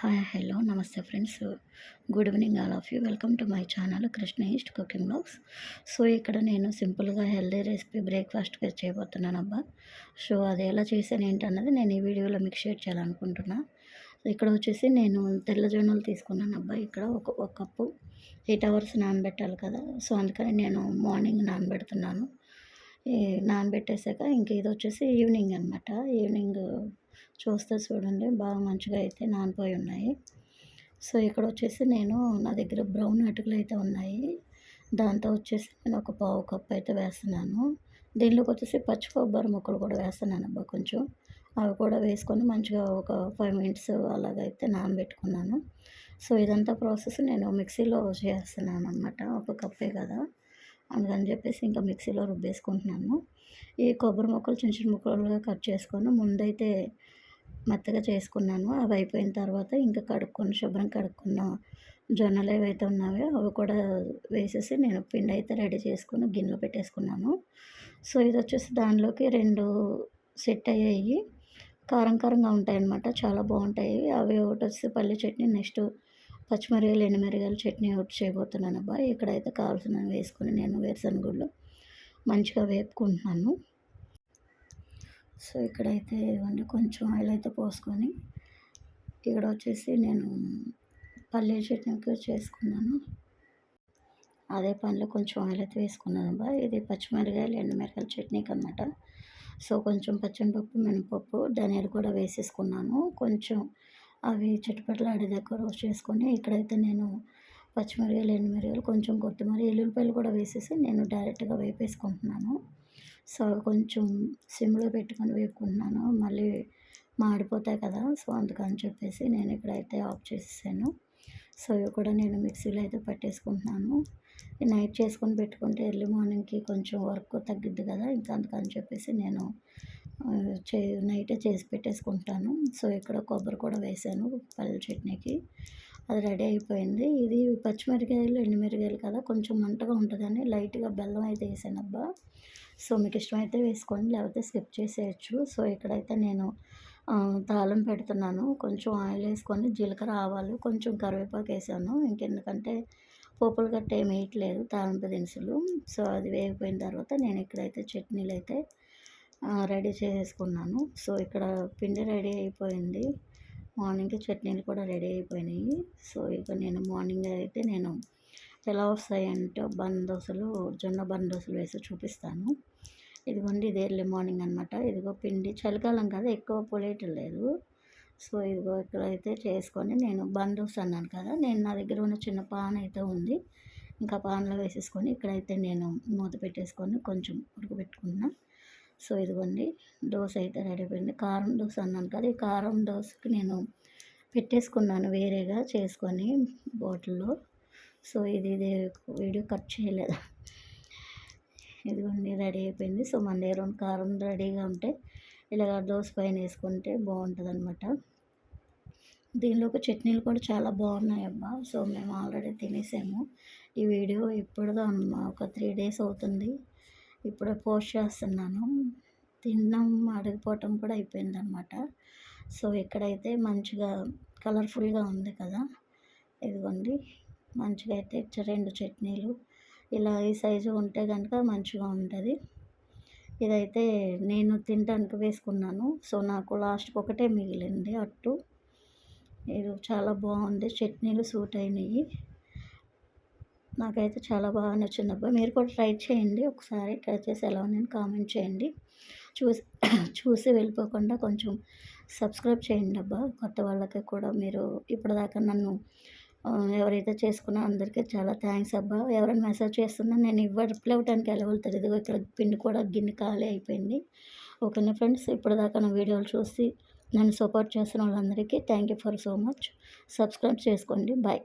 Hi hello నమస్తే friends. Good evening all of you. Welcome to my channel Krishna ఈస్ట్ cooking blogs. So ఇక్కడ నేను సింపుల్గా హెల్దీ రెసిపీ బ్రేక్ఫాస్ట్గా చేయబోతున్నానబ్బా. సో అది ఎలా చేశాను ఏంటన్నది నేను ఈ వీడియోలో మీకు షేర్ చేయాలనుకుంటున్నా. ఇక్కడ వచ్చేసి నేను తెల్ల జొన్నలు తీసుకున్నానబ్బా. ఇక్కడ ఒక కప్పు 8 అవర్స్ నానబెట్టాలి కదా. సో అందుకని నేను మార్నింగ్ నానబెడుతున్నాను. ఈ నానబెట్టేసాక ఇంక ఇది వచ్చేసి ఈవినింగ్ అనమాట. ఈవినింగ్ చూస్తే చూడండి బాగా మంచిగా అయితే నానిపోయి ఉన్నాయి. సో ఇక్కడ వచ్చేసి నా దగ్గర బ్రౌన్ అటుకులు అయితే ఉన్నాయి. దాంతో వచ్చేసి నేను ఒక పావు కప్పు అయితే వేస్తున్నాను. దీనిలోకి వచ్చేసి పచ్చి కొబ్బరి ముక్కలు కూడా వేస్తున్నాను అబ్బా కొంచెం. అవి కూడా వేసుకొని మంచిగా ఒక 5 మినిట్స్ అలాగైతే నానబెట్టుకున్నాను. సో ఇదంతా ప్రాసెస్ నేను మిక్సీలో చేస్తున్నాను అనమాట. ఒక కప్పే కదా, అందుకని చెప్పేసి ఇంకా మిక్సీలో రుబ్బేసుకుంటున్నాను. ఈ కొబ్బరి ముక్కలు చిన్న చిన్న ముక్కలుగా కట్ చేసుకొని ముందైతే మెత్తగా చేసుకున్నాను. అవి అయిపోయిన తర్వాత ఇంకా శుభ్రం కడుక్కున్న జొన్నలు ఏవైతే ఉన్నాయో అవి కూడా వేసేసి నేను పిండి అయితే రెడీ చేసుకొని గిన్నెలో పెట్టేసుకున్నాను. సో ఇది వచ్చేసి దానిలోకి 2 సెట్ అయ్యాయి. కారం కారంగా ఉంటాయన్నమాట, చాలా బాగుంటాయి. అవి ఒకటి వచ్చేసి పల్లి చట్నీ, నెక్స్ట్ పచ్చిమిరపకాయలు ఎండుమిరపకాయల చట్నీ ఒకటి చేయబోతున్నాను అబ్బా. ఇక్కడైతే కావాల్సినవి వేసుకొని నేను వేరుశనగ గుళ్ళు మంచిగా వేపుకుంటున్నాను. సో ఇక్కడైతే ఇవన్నీ కొంచెం ఆయిల్ అయితే పోసుకొని ఇక్కడ వచ్చేసి నేను పల్లీల చట్నీకి చేసుకున్నాను. అదే పనిలో కొంచెం ఆయిల్ అయితే వేసుకున్నాను అబ్బా. ఇది పచ్చిమిరపకాయలు ఎండుమిరపకాయల చట్నీకి అనమాట. సో కొంచెం పచ్చనిపప్పు, మినపప్పు, ధనియాలు కూడా వేసేసుకున్నాను. కొంచెం అవి చిటపటలాడేదాకా రోస్ట్ చేసుకొని ఇక్కడైతే నేను పచ్చిమిరపకాయలు, ఎండుమిరపకాయలు, కొంచెం కొత్తిమీర, ఎల్లుల్లిపాయలు కూడా వేసేసి నేను డైరెక్ట్గా వేపేసుకుంటున్నాను. సో కొంచెం సిమ్లో పెట్టుకొని వేపుకుంటున్నాను, మళ్ళీ మాడిపోతాయి కదా. సో అందుకని చెప్పేసి నేను ఇక్కడైతే ఆఫ్ చేసేసాను. సో ఇవి కూడా నేను మిక్సీలో అయితే పట్టేసుకుంటున్నాను. నైట్ చేసుకొని పెట్టుకుంటే ఎర్లీ మార్నింగ్కి కొంచెం వర్క్ తగ్గిద్ది కదా, ఇంకా అందుకని చెప్పేసి నేను నైటే చేసి పెట్టేసుకుంటాను. సో ఇక్కడ కొబ్బరి కూడా వేసాను పల్లి చట్నీకి, అది రెడీ అయిపోయింది. ఇది పచ్చిమిరపకాయలు, ఎండుమిరపకాయలు కదా, కొంచెం మంటగా ఉంటుందని లైట్గా బెల్లం అయితే వేసాను అబ్బా. సో మీకు ఇష్టమైతే వేసుకోండి, లేకపోతే స్కిప్ చేసేయచ్చు. సో ఇక్కడైతే నేను తాళం పెడుతున్నాను. కొంచెం ఆయిల్ వేసుకొని జీలకర్ర, ఆవాలు, కొంచెం కరివేపాకు వేసాను. ఇంకెందుకంటే పోపులు గట్ట ఏమి వేయట్లేదు, తాలింపు దినుసులు. సో అది వేగిపోయిన తర్వాత నేను ఇక్కడైతే చట్నీలు అయితే రెడీ చేసుకున్నాను. సో ఇక్కడ పిండి రెడీ అయిపోయింది. మార్నింగ్కి చట్నీలు కూడా రెడీ అయిపోయినాయి. సో ఇక నేను మార్నింగ్ అయితే నేను ఎలా వస్తాయంటే జొన్న దోశలు వేసి చూపిస్తాను. ఇదిగోండి, ఇది ఎర్లీ మార్నింగ్ అనమాట. ఇదిగో పిండి, చలికాలం కదా ఎక్కువ పొలేయటం లేదు. సో ఇదిగో ఇక్కడైతే చేసుకొని నేను దోశ అన్నాను కదా, నా దగ్గర ఉన్న చిన్న పాన్ అయితే ఉంది. ఇంకా పాన్లో వేసేసుకొని ఇక్కడైతే నేను మూత పెట్టేసుకొని కొంచెం ఉడకబెట్టుకున్నా. సో ఇదిగోండి, దోశ అయితే రెడీ అయిపోయింది. కారం దోశ అన్నాను కదా, ఈ కారం దోశకి నేను పెట్టేసుకున్నాను వేరేగా చేసుకొని బాటిల్లో. సో ఇది వీడియో కట్ చేయలేదు. ఇదిగోండి రెడీ అయిపోయింది. సో మన దగ్గర కారం రెడీగా ఉంటే ఇలాగ దోశ పైన వేసుకుంటే బాగుంటుంది అనమాట. దీనిలోకి చట్నీలు కూడా చాలా బాగున్నాయి అబ్బా. సో మేము ఆల్రెడీ తినేసాము. ఈ వీడియో ఇప్పుడుగా ఒక 3 డేస్ అవుతుంది, ఇప్పుడే పోస్ట్ చేస్తున్నాను. తినడం అడిగిపోవటం కూడా అయిపోయిందనమాట. సో ఇక్కడైతే మంచిగా కలర్ఫుల్గా ఉంది కదా, ఇదిగోండి మంచిగా అయితే 2 చట్నీలు ఇలా ఈ సైజు ఉంటే కనుక మంచిగా ఉంటుంది. ఇదైతే నేను తినడానికి వేసుకున్నాను. సో నాకు లాస్ట్కి ఒకటే మిగిలింది అట్టు. ఇది చాలా బాగుంది, చట్నీలు సూట్ అయినాయి. నాకైతే చాలా బాగా నచ్చింది అబ్బా. మీరు కూడా ట్రై చేయండి, ఒకసారి ట్రై చేసి ఎలా ఉందని కామెంట్ చేయండి. చూసి వెళ్ళిపోకుండా కొంచెం సబ్స్క్రైబ్ చేయండి అబ్బా. కొత్త వాళ్ళకి కూడా మీరు ఇప్పటిదాకా నన్ను ఎవరైతే చేసుకున్నా అందరికీ చాలా థ్యాంక్స్ అబ్బా. ఎవరైనా మెసేజ్ చేస్తున్నా నేను రిప్లై ఇవ్వడానికి ఎలా వెళ్తారు. ఇదిగో ఇక్కడ పిండి కూడా గిన్నె ఖాళీ అయిపోయింది. ఓకేనా ఫ్రెండ్స్, ఇప్పటిదాకా నా వీడియోలు చూసి నన్ను సపోర్ట్ చేస్తున్న వాళ్ళందరికీ thank you for so much. Subscribe చేసుకోండి. బాయ్.